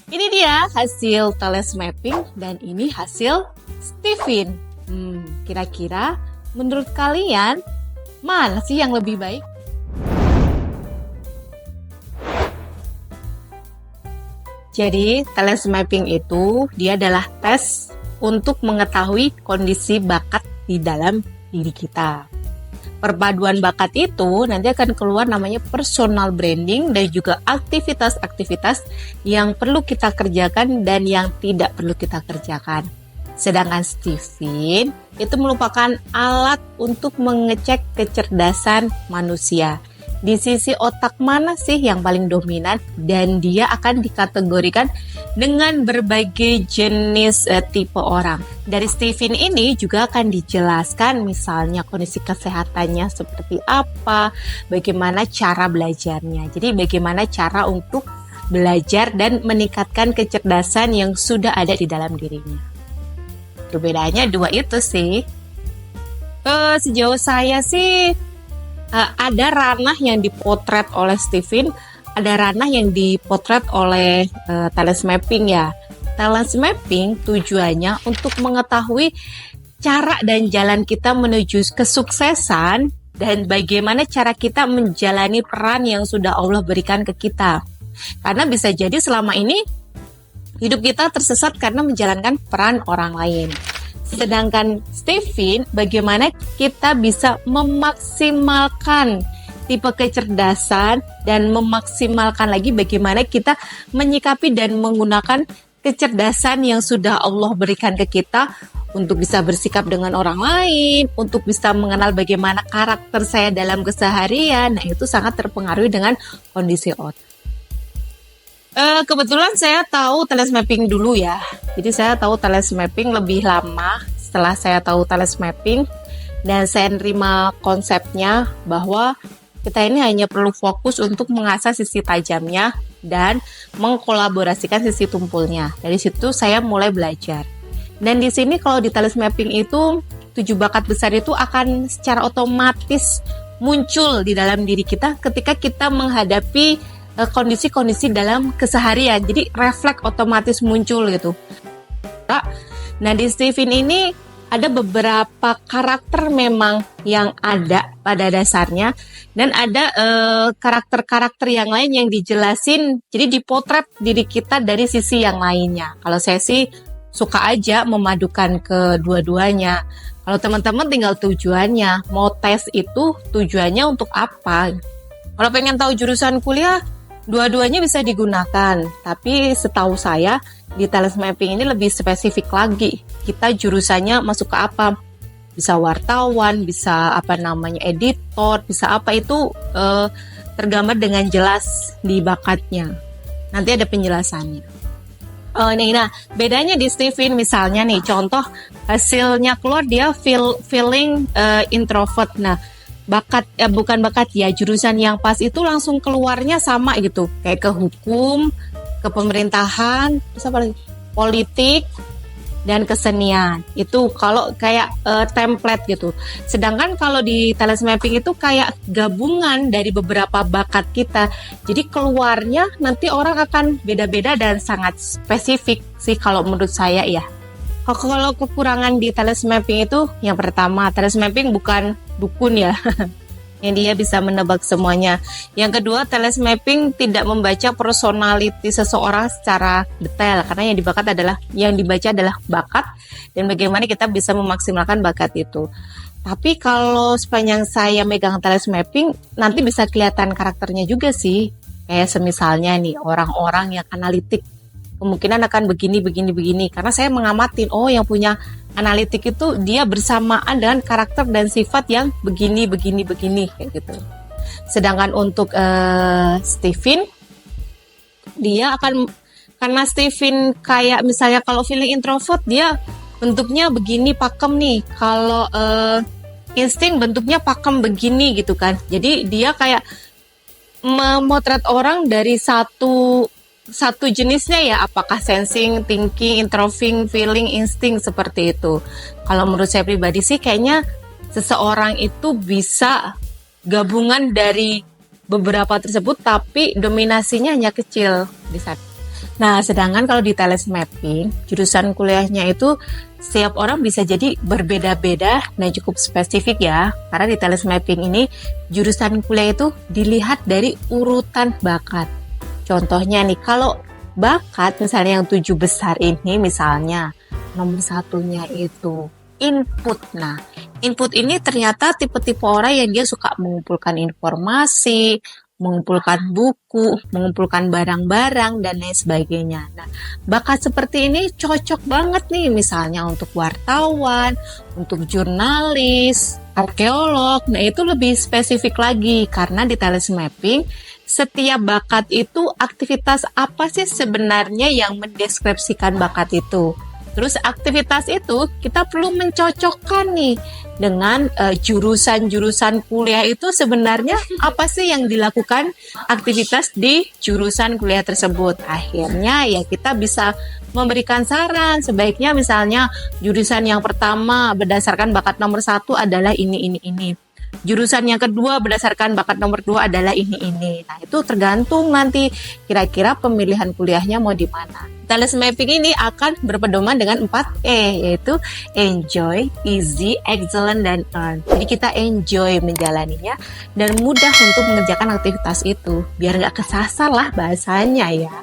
Ini dia hasil Thales Mapping dan ini hasil Stephen. Kira-kira menurut kalian mana sih yang lebih baik? Jadi Thales Mapping itu dia adalah tes untuk mengetahui kondisi bakat di dalam diri kita. Perpaduan bakat itu nanti akan keluar namanya personal branding dan juga aktivitas-aktivitas yang perlu kita kerjakan dan yang tidak perlu kita kerjakan. Sedangkan Stephen itu merupakan alat untuk mengecek kecerdasan manusia. Di sisi otak mana sih yang paling dominan, dan dia akan dikategorikan dengan berbagai jenis tipe orang. Dari Stephen ini juga akan dijelaskan misalnya kondisi kesehatannya seperti apa, bagaimana cara belajarnya. Jadi bagaimana cara untuk belajar dan meningkatkan kecerdasan yang sudah ada di dalam dirinya. Perbedaannya dua itu sih. Sejauh saya sih ada ranah yang dipotret oleh Stephen, ada ranah yang dipotret oleh Thales Mapping ya. Thales Mapping tujuannya untuk mengetahui cara dan jalan kita menuju kesuksesan dan bagaimana cara kita menjalani peran yang sudah Allah berikan ke kita. Karena bisa jadi selama ini hidup kita tersesat karena menjalankan peran orang lain. Sedangkan Stephen, bagaimana kita bisa memaksimalkan tipe kecerdasan dan memaksimalkan lagi bagaimana kita menyikapi dan menggunakan kecerdasan yang sudah Allah berikan ke kita untuk bisa bersikap dengan orang lain, untuk bisa mengenal bagaimana karakter saya dalam keseharian. Nah, itu sangat terpengaruhi dengan kondisi otak. Kebetulan saya tahu Thales Mapping dulu ya. Jadi saya tahu Thales Mapping lebih lama setelah saya tahu Thales Mapping, dan saya nerima konsepnya bahwa kita ini hanya perlu fokus untuk mengasah sisi tajamnya dan mengkolaborasikan sisi tumpulnya. Dari situ saya mulai belajar. Dan di sini kalau di Thales Mapping itu 7 bakat besar itu akan secara otomatis muncul di dalam diri kita ketika kita menghadapi kondisi-kondisi dalam keseharian. Jadi refleks otomatis muncul gitu. Nah, di Stephen ini ada beberapa karakter memang yang ada pada dasarnya, dan ada karakter-karakter yang lain yang dijelasin, jadi dipotret diri kita dari sisi yang lainnya. Kalau saya sih suka aja memadukan kedua-duanya. Kalau teman-teman tinggal tujuannya, mau tes itu tujuannya untuk apa? Kalau pengen tahu jurusan kuliah, dua-duanya bisa digunakan, tapi setahu saya di Thales Mapping ini lebih spesifik lagi. Kita jurusannya masuk ke apa? Bisa wartawan, bisa editor, bisa apa itu tergambar dengan jelas di bakatnya. Nanti ada penjelasannya. Nah, bedanya di Stephen misalnya nih, contoh hasilnya keluar dia feeling introvert. Nah, jurusan yang pas itu langsung keluarnya sama gitu, kayak ke hukum, ke pemerintahan, terus apa lagi, politik, dan kesenian. Itu kalau kayak template gitu. Sedangkan kalau di Thales Mapping itu kayak gabungan dari beberapa bakat kita. Jadi keluarnya nanti orang akan beda-beda dan sangat spesifik sih kalau menurut saya ya. Kalau kekurangan di Thales Mapping itu, yang pertama, Thales Mapping bukan dukun ya, yang dia bisa menebak semuanya. Yang kedua, Thales Mapping tidak membaca personality seseorang secara detail, karena yang dibaca adalah bakat dan bagaimana kita bisa memaksimalkan bakat itu. Tapi kalau sepanjang saya megang Thales Mapping, nanti bisa kelihatan karakternya juga sih. Kayak semisalnya nih, orang-orang yang analitik kemungkinan akan begini. Karena saya mengamatin, yang punya analitik itu dia bersamaan dengan karakter dan sifat yang begini kayak gitu. Sedangkan untuk Stephen, dia akan, karena Stephen kayak misalnya kalau feeling introvert dia bentuknya begini pakem nih, kalau insting bentuknya pakem begini gitu kan. Jadi dia kayak memotret orang dari satu jenisnya ya, apakah sensing, thinking, introving, feeling, insting, seperti itu. Kalau menurut saya pribadi sih kayaknya seseorang itu bisa gabungan dari beberapa tersebut, tapi dominasinya hanya kecil di sana. Nah, sedangkan kalau di talent mapping, jurusan kuliahnya itu setiap orang bisa jadi berbeda-beda dan cukup spesifik ya. Karena di talent mapping ini, jurusan kuliah itu dilihat dari urutan bakat. Contohnya nih, kalau bakat misalnya yang 7 besar ini misalnya, nomor satunya itu input. Nah, input ini ternyata tipe-tipe orang yang dia suka mengumpulkan informasi, mengumpulkan buku, mengumpulkan barang-barang, dan lain sebagainya. Nah, bakat seperti ini cocok banget nih misalnya untuk wartawan, untuk jurnalis, arkeolog. Nah, itu lebih spesifik lagi karena di talent mapping setiap bakat itu aktivitas apa sih sebenarnya yang mendeskripsikan bakat itu. Terus aktivitas itu kita perlu mencocokkan nih dengan jurusan-jurusan kuliah itu sebenarnya apa sih yang dilakukan aktivitas di jurusan kuliah tersebut. Akhirnya ya kita bisa memberikan saran sebaiknya misalnya jurusan yang pertama berdasarkan bakat nomor 1 adalah ini. Jurusan yang kedua berdasarkan bakat nomor 2 adalah ini. Nah, itu tergantung nanti kira-kira pemilihan kuliahnya mau di mana. Talent mapping ini akan berpedoman dengan 4E, yaitu enjoy, easy, excellent, dan earn. Jadi kita enjoy menjalaninya dan mudah untuk mengerjakan aktivitas itu. Biar nggak kesasar lah bahasanya ya.